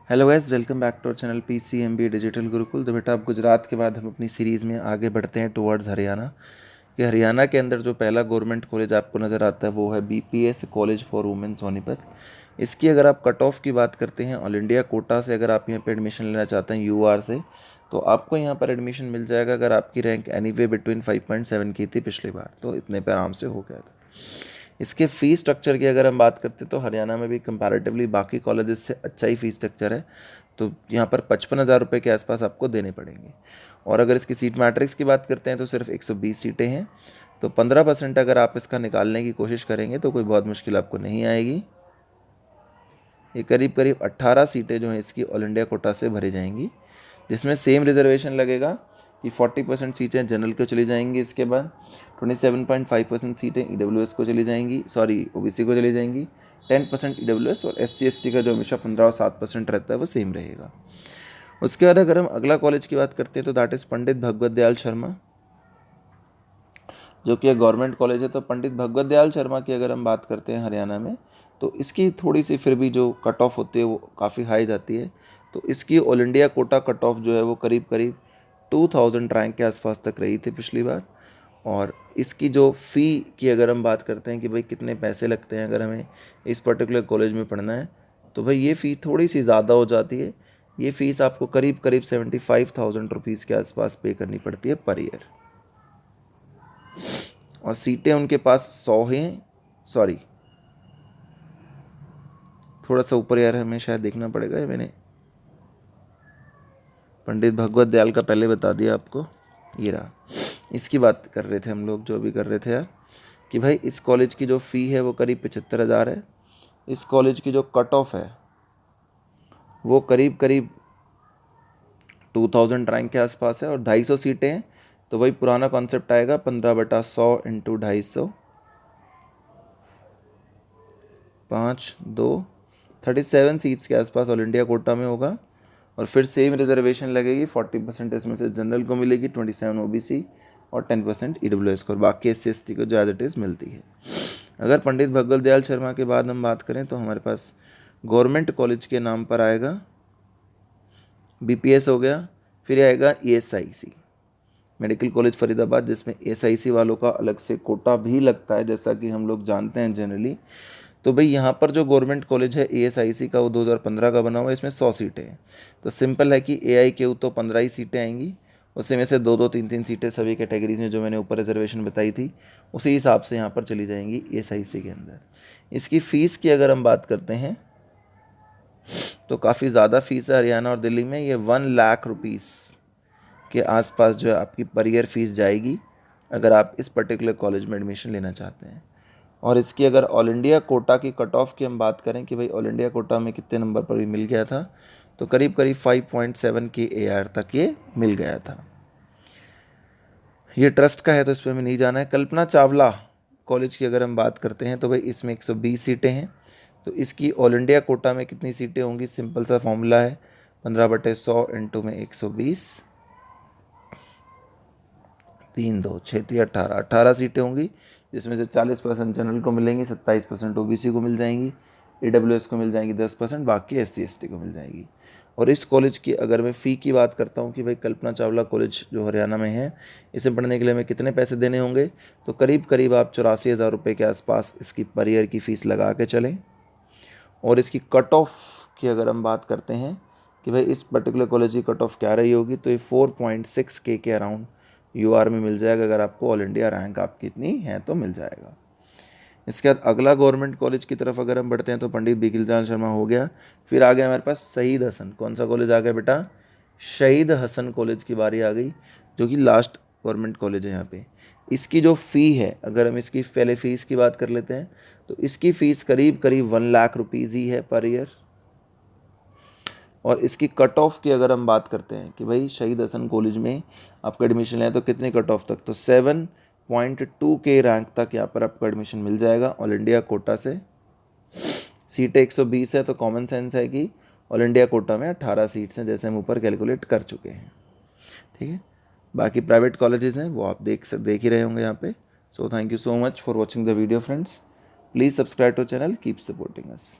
Hello guys, welcome back to our channel PCMB digital Gurukul. तो बेटा अब गुजरात के बाद हम अपनी सीरीज़ में आगे बढ़ते हैं टुवर्ड्स हरियाणा। कि हरियाणा के अंदर जो पहला गवर्नमेंट कॉलेज आपको नज़र आता है वो है BPS college for women Sonipat. इसकी अगर आप कट ऑफ की बात करते हैं, ऑल इंडिया कोटा से अगर आप यहाँ पे एडमिशन लेना चाहते हैं UR से, तो आपको यहाँ पर एडमिशन मिल जाएगा अगर आपकी रैंक एनीवे बिटवीन 5.7 की थी पिछली बार, तो इतने पे आराम से हो गया था। इसके फ़ीस स्ट्रक्चर की अगर हम बात करते हैं तो हरियाणा में भी कंपैरेटिवली बाकी कॉलेजेस से अच्छा ही फ़ीस स्ट्रक्चर है। तो यहाँ पर 55,000 रुपये के आसपास आपको देने पड़ेंगे। और अगर इसकी सीट मैट्रिक्स की बात करते हैं तो सिर्फ 120 सीटें हैं। तो 15% अगर आप इसका निकालने की कोशिश करेंगे तो कोई बहुत मुश्किल आपको नहीं आएगी। ये करीब करीब 18 सीटें जो हैं इसकी ऑल इंडिया कोटा से भरी जाएंगी, जिसमें सेम रिजर्वेशन लगेगा कि 40% सीटें जनरल को चली जाएंगी। इसके बाद 27.5% सीटें EWS को चली जाएंगी, OBC को चली जाएंगी। 10% EWS और SC/ST का जो हमेशा 15 और 7% रहता है वो सेम रहेगा। उसके बाद अगर हम अगला कॉलेज की बात करते हैं तो दैट इज़ पंडित भगवत दयाल शर्मा, जो कि एक गवर्नमेंट कॉलेज है। तो पंडित भगवत दयाल शर्मा की अगर हम बात करते हैं हरियाणा में, तो इसकी थोड़ी सी फिर भी जो कट ऑफ होती है वो काफ़ी हाई जाती है। तो इसकी all India quota cut off जो है वो करीब करीब 2000 रैंक के आसपास तक रही थी पिछली बार। और इसकी जो फ़ी की अगर हम बात करते हैं कि भाई कितने पैसे लगते हैं अगर हमें इस पर्टिकुलर कॉलेज में पढ़ना है, तो भाई ये फ़ी थोड़ी सी ज़्यादा हो जाती है। ये फ़ीस आपको करीब करीब 75,000 रुपीज़ के आसपास पे करनी पड़ती है पर ईयर। और सीटें उनके पास 100 हैं। सॉरी, थोड़ा सा ऊपर यार हमें शायद देखना पड़ेगा, ये मैंने पंडित भगवत दयाल का पहले बता दिया आपको। ये रहा, इसकी बात कर रहे थे हम लोग, जो भी कर रहे थे यार, कि भाई इस कॉलेज की जो फ़ी है वो करीब 75,000 है। इस कॉलेज की जो कट ऑफ है वो करीब करीब 2000 रैंक के आसपास है और 250 सीटें हैं। तो वही पुराना कॉन्सेप्ट आएगा, 15/100 इंटू 250, 37 सीट्स के आसपास ऑल इंडिया कोटा में होगा। और फिर सेम रिजर्वेशन लगेगी, 40% इसमें से जनरल को मिलेगी, 27 OBC और 10% EWS को, और बाकी SC/ST को जो एज इट इज़ मिलती है। अगर पंडित भगवत दयाल शर्मा के बाद हम बात करें तो हमारे पास गवर्नमेंट कॉलेज के नाम पर आएगा BPS हो गया, फिर आएगा ESIC मेडिकल कॉलेज फरीदाबाद, जिसमें SIC वालों का अलग से कोटा भी लगता है, जैसा कि हम लोग जानते हैं जनरली। तो भाई यहाँ पर जो गवर्नमेंट कॉलेज है ASIC का, वो 2015 का बना हुआ है, इसमें 100 सीटें हैं। तो सिंपल है कि AIKU तो 15 ही सीटें आएंगी, उसमें से 2-2, 3-3 सीटें सभी कैटेगरीज में जो मैंने ऊपर रिजर्वेशन बताई थी उसी हिसाब से यहाँ पर चली जाएंगी ASIC के अंदर। इसकी फ़ीस की अगर हम बात करते हैं तो काफ़ी ज़्यादा फ़ीस है हरियाणा और दिल्ली में। ये 1 लाख रुपीज़ के आसपास जो है आपकी पर ईयर फीस जाएगी अगर आप इस पर्टिकुलर कॉलेज में एडमिशन लेना चाहते हैं। और इसकी अगर ऑल इंडिया कोटा की कट ऑफ की हम बात करें कि भाई ऑल इंडिया कोटा में कितने नंबर पर भी मिल गया था, तो करीब करीब 5.7 के AR तक ये मिल गया था। ये ट्रस्ट का है तो इस पर हमें नहीं जाना है। कल्पना चावला कॉलेज की अगर हम बात करते हैं तो भाई इसमें 120 सीटें हैं। तो इसकी ऑल इंडिया कोटा में कितनी सीटें होंगी, सिंपल सा फॉर्मूला है, 15/100 इंटू में 120, 3-2 6 18 सीटें होंगी, जिसमें से 40% जनरल को मिलेंगी, 27% OBC को मिल जाएंगी, EWS को मिल जाएंगी 10%, बाकी SC/ST को मिल जाएगी। और इस कॉलेज की अगर मैं फ़ी की बात करता हूँ कि भाई कल्पना चावला कॉलेज जो हरियाणा में है, इसे पढ़ने के लिए हमें कितने पैसे देने होंगे, तो करीब करीब आप 84,000 रुपये के आसपास इसकी पर ईयर की फ़ीस लगा के चलें। और इसकी कट ऑफ की अगर हम बात करते हैं कि भाई इस पर्टिकुलर कॉलेज की कट ऑफ क्या रही होगी, तो ये 4.6 के अराउंड UR में मिल जाएगा। अगर आपको ऑल इंडिया रैंक आपकी इतनी है तो मिल जाएगा। इसके बाद अगला गवर्नमेंट कॉलेज की तरफ अगर हम बढ़ते हैं तो पंडित बिकिलचांद शर्मा हो गया। फिर आ गया हमारे पास शहीद हसन। कौन सा कॉलेज आ गया बेटा, शहीद हसन कॉलेज की बारी आ गई, जो कि लास्ट गवर्नमेंट कॉलेज है यहाँ पे। इसकी जो फ़ी है, अगर हम इसकी पहले फ़ीस की बात कर लेते हैं तो इसकी फ़ीस करीब करीब 1 लाख रुपीज़ ही है पर ईयर। और इसकी कट ऑफ की अगर हम बात करते हैं कि भाई शहीद हसन कॉलेज में आपका एडमिशन है तो कितने कट ऑफ तक, तो 7.2 के रैंक तक यहाँ पर आपको एडमिशन मिल जाएगा ऑल इंडिया कोटा से। सीटें 120 है तो कॉमन सेंस है कि ऑल इंडिया कोटा में 18 सीट्स हैं, जैसे हम ऊपर कैलकुलेट कर चुके हैं। ठीक है, बाकी प्राइवेट कॉलेजेस हैं वो आप देख ही रहे होंगे यहाँ पे। So thank you so much for watching the video friends. Please subscribe to channel, keep supporting us.